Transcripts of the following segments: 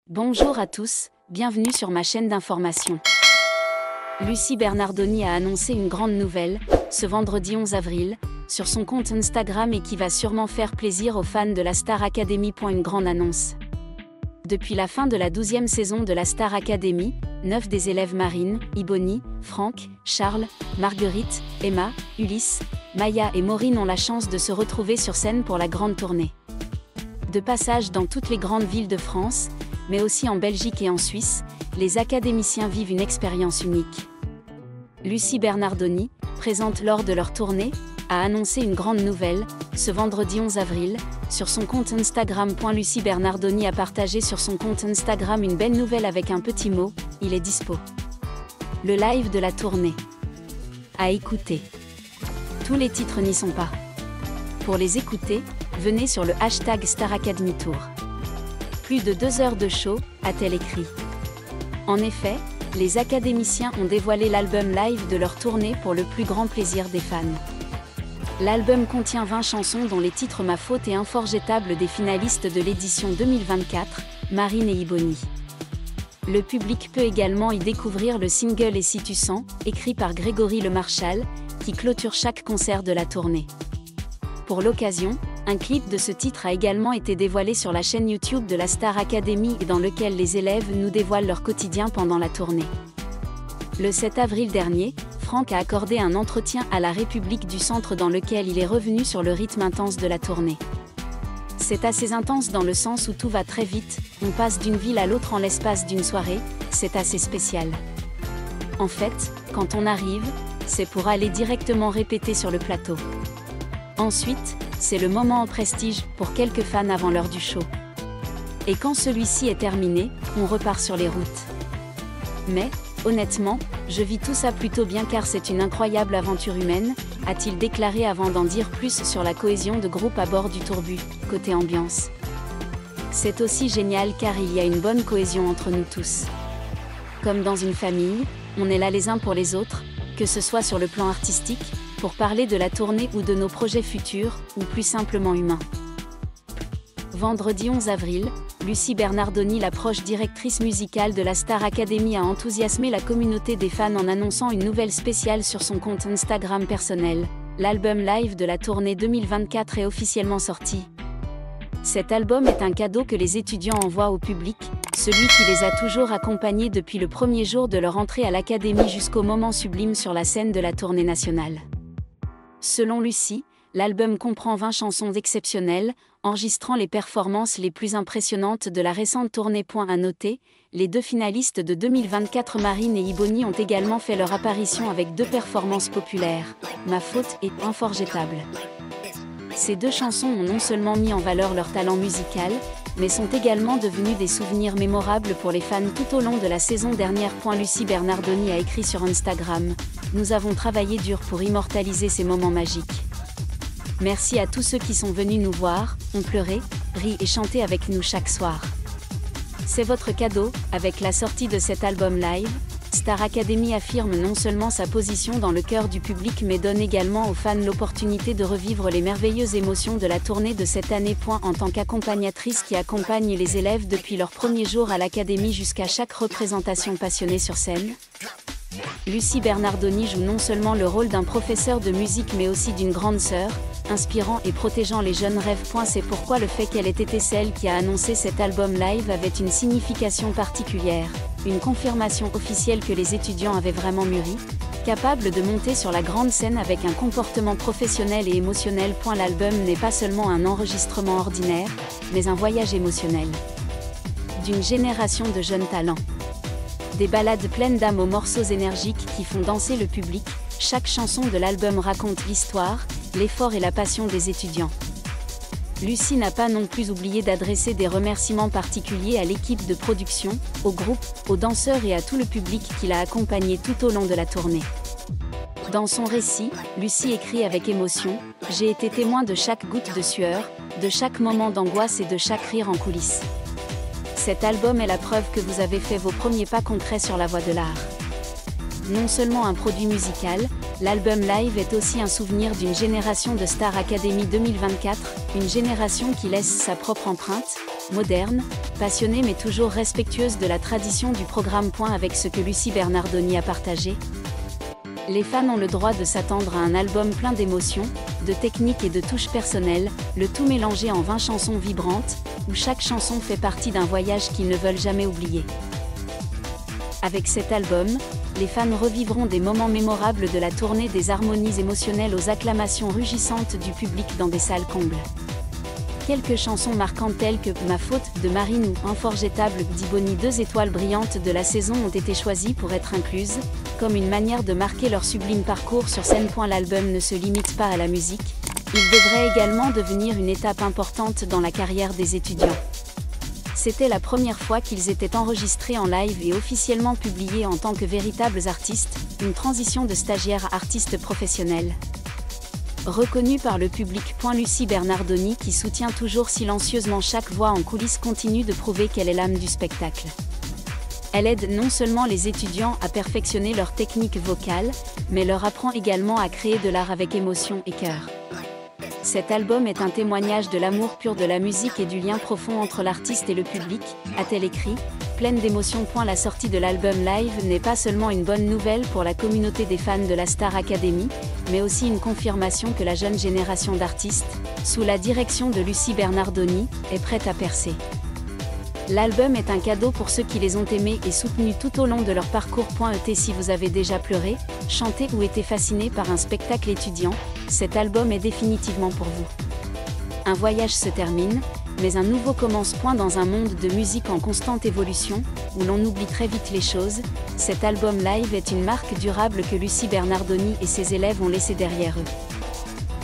Bonjour à tous, bienvenue sur ma chaîne d'information. Lucie Bernardoni a annoncé une grande nouvelle, ce vendredi 11 avril, sur son compte Instagram et qui va sûrement faire plaisir aux fans de la Star Academy. Une grande annonce. Depuis la fin de la 12e saison de la Star Academy, 9 des élèves Marine, Ebony, Franck, Charles, Marguerite, Emma, Ulysse, Maya et Maureen ont la chance de se retrouver sur scène pour la grande tournée. De passage dans toutes les grandes villes de France, mais aussi en Belgique et en Suisse, les académiciens vivent une expérience unique. Lucie Bernardoni, présente lors de leur tournée, a annoncé une grande nouvelle, ce vendredi 11 avril, sur son compte Instagram. Lucie Bernardoni a partagé sur son compte Instagram une belle nouvelle avec un petit mot, il est dispo. Le live de la tournée. À écouter. Tous les titres n'y sont pas. Pour les écouter, venez sur le hashtag Star Academy Tour. Plus de 2 heures de show, a-t-elle écrit. En effet, les académiciens ont dévoilé l'album live de leur tournée pour le plus grand plaisir des fans. L'album contient 20 chansons dont les titres Ma Faute et Inforgettable des finalistes de l'édition 2024, Marine et Ebony. Le public peut également y découvrir le single Et si tu sens, écrit par Grégory Le Marchal, qui clôture chaque concert de la tournée. Pour l'occasion, un clip de ce titre a également été dévoilé sur la chaîne YouTube de la Star Academy et dans lequel les élèves nous dévoilent leur quotidien pendant la tournée. Le 7 avril dernier, Franck a accordé un entretien à La République du Centre dans lequel il est revenu sur le rythme intense de la tournée. C'est assez intense dans le sens où tout va très vite, on passe d'une ville à l'autre en l'espace d'une soirée, c'est assez spécial. En fait, quand on arrive, c'est pour aller directement répéter sur le plateau. Ensuite, c'est le moment en prestige pour quelques fans avant l'heure du show. Et quand celui-ci est terminé, on repart sur les routes. Mais, honnêtement, je vis tout ça plutôt bien car c'est une incroyable aventure humaine, a-t-il déclaré avant d'en dire plus sur la cohésion de groupe à bord du tourbus, côté ambiance. C'est aussi génial car il y a une bonne cohésion entre nous tous. Comme dans une famille, on est là les uns pour les autres, que ce soit sur le plan artistique, pour parler de la tournée ou de nos projets futurs, ou plus simplement humains. Vendredi 11 avril, Lucie Bernardoni, la proche directrice musicale de la Star Academy, a enthousiasmé la communauté des fans en annonçant une nouvelle spéciale sur son compte Instagram personnel. L'album live de la tournée 2024 est officiellement sorti. Cet album est un cadeau que les étudiants envoient au public, celui qui les a toujours accompagnés depuis le premier jour de leur entrée à l'académie jusqu'au moment sublime sur la scène de la tournée nationale. Selon Lucie, l'album comprend 20 chansons exceptionnelles, enregistrant les performances les plus impressionnantes de la récente tournée. À noter, les 2 finalistes de 2024 Marine et Ebony ont également fait leur apparition avec 2 performances populaires, Ma Faute et Inforgettable. Ces 2 chansons ont non seulement mis en valeur leur talent musical, mais sont également devenues des souvenirs mémorables pour les fans tout au long de la saison dernière. Lucie Bernardoni a écrit sur Instagram « Nous avons travaillé dur pour immortaliser ces moments magiques. Merci à tous ceux qui sont venus nous voir, ont pleuré, ri et chanté avec nous chaque soir. C'est votre cadeau, avec la sortie de cet album live. Star Academy affirme non seulement sa position dans le cœur du public mais donne également aux fans l'opportunité de revivre les merveilleuses émotions de la tournée de cette année. En tant qu'accompagnatrice qui accompagne les élèves depuis leur premier jour à l'académie jusqu'à chaque représentation passionnée sur scène, Lucie Bernardoni joue non seulement le rôle d'un professeur de musique mais aussi d'une grande sœur, inspirant et protégeant les jeunes rêves. C'est pourquoi le fait qu'elle ait été celle qui a annoncé cet album live avait une signification particulière, une confirmation officielle que les étudiants avaient vraiment mûri, capable de monter sur la grande scène avec un comportement professionnel et émotionnel. L'album n'est pas seulement un enregistrement ordinaire, mais un voyage émotionnel d'une génération de jeunes talents. Des ballades pleines d'âme aux morceaux énergiques qui font danser le public, chaque chanson de l'album raconte l'histoire, l'effort et la passion des étudiants. Lucie n'a pas non plus oublié d'adresser des remerciements particuliers à l'équipe de production, au groupe, aux danseurs et à tout le public qui l'a accompagné tout au long de la tournée. Dans son récit, Lucie écrit avec émotion « J'ai été témoin de chaque goutte de sueur, de chaque moment d'angoisse et de chaque rire en coulisses. Cet album est la preuve que vous avez fait vos premiers pas concrets sur la voie de l'art. Non seulement un produit musical, l'album live est aussi un souvenir d'une génération de Star Academy 2024, une génération qui laisse sa propre empreinte, moderne, passionnée mais toujours respectueuse de la tradition du programme. Avec ce que Lucie Bernardoni a partagé, les fans ont le droit de s'attendre à un album plein d'émotions, de techniques et de touches personnelles, le tout mélangé en 20 chansons vibrantes, où chaque chanson fait partie d'un voyage qu'ils ne veulent jamais oublier. Avec cet album, les fans revivront des moments mémorables de la tournée des harmonies émotionnelles aux acclamations rugissantes du public dans des salles combles. Quelques chansons marquantes telles que « Ma faute » de Marine ou « Unforgettable » d'Iboni, 2 étoiles brillantes de la saison, ont été choisies pour être incluses, comme une manière de marquer leur sublime parcours sur scène. L'album ne se limite pas à la musique, il devrait également devenir une étape importante dans la carrière des étudiants. C'était la première fois qu'ils étaient enregistrés en live et officiellement publiés en tant que véritables artistes, une transition de stagiaire à artiste professionnel. Reconnue par le public. Lucie Bernardoni, qui soutient toujours silencieusement chaque voix en coulisses, continue de prouver qu'elle est l'âme du spectacle. Elle aide non seulement les étudiants à perfectionner leur technique vocale, mais leur apprend également à créer de l'art avec émotion et cœur. Cet album est un témoignage de l'amour pur de la musique et du lien profond entre l'artiste et le public, a-t-elle écrit, pleine d'émotions. La sortie de l'album live n'est pas seulement une bonne nouvelle pour la communauté des fans de la Star Academy, mais aussi une confirmation que la jeune génération d'artistes, sous la direction de Lucie Bernardoni, est prête à percer. L'album est un cadeau pour ceux qui les ont aimés et soutenus tout au long de leur parcours. Si vous avez déjà pleuré, chanté ou été fasciné par un spectacle étudiant, cet album est définitivement pour vous. Un voyage se termine, mais un nouveau commence. Dans un monde de musique en constante évolution, où l'on oublie très vite les choses, cet album live est une marque durable que Lucie Bernardoni et ses élèves ont laissé derrière eux.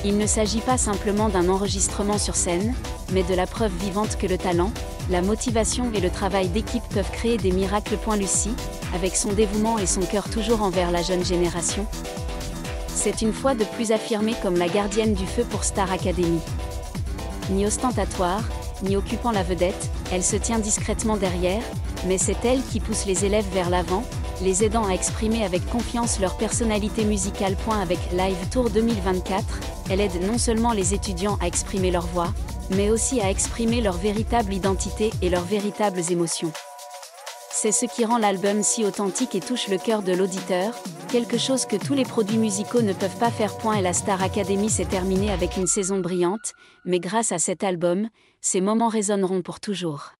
Il ne s'agit pas simplement d'un enregistrement sur scène, mais de la preuve vivante que le talent, la motivation et le travail d'équipe peuvent créer des miracles. Lucie, avec son dévouement et son cœur toujours envers la jeune génération, c'est une fois de plus affirmée comme la gardienne du feu pour Star Academy. Ni ostentatoire, ni occupant la vedette, elle se tient discrètement derrière, mais c'est elle qui pousse les élèves vers l'avant, les aidant à exprimer avec confiance leur personnalité musicale. Avec Live Tour 2024, elle aide non seulement les étudiants à exprimer leur voix, mais aussi à exprimer leur véritable identité et leurs véritables émotions. C'est ce qui rend l'album si authentique et touche le cœur de l'auditeur, quelque chose que tous les produits musicaux ne peuvent pas faire. Et la Star Academy s'est terminée avec une saison brillante, mais grâce à cet album, ces moments résonneront pour toujours.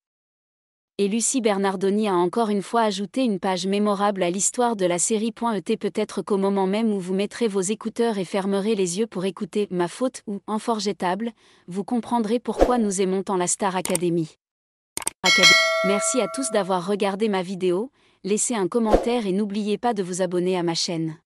Et Lucie Bernardoni a encore une fois ajouté une page mémorable à l'histoire de la série. Peut-être qu'au moment même où vous mettrez vos écouteurs et fermerez les yeux pour écouter « Ma faute » ou « Unforgettable », vous comprendrez pourquoi nous aimons tant la Star Academy. Merci à tous d'avoir regardé ma vidéo, laissez un commentaire et n'oubliez pas de vous abonner à ma chaîne.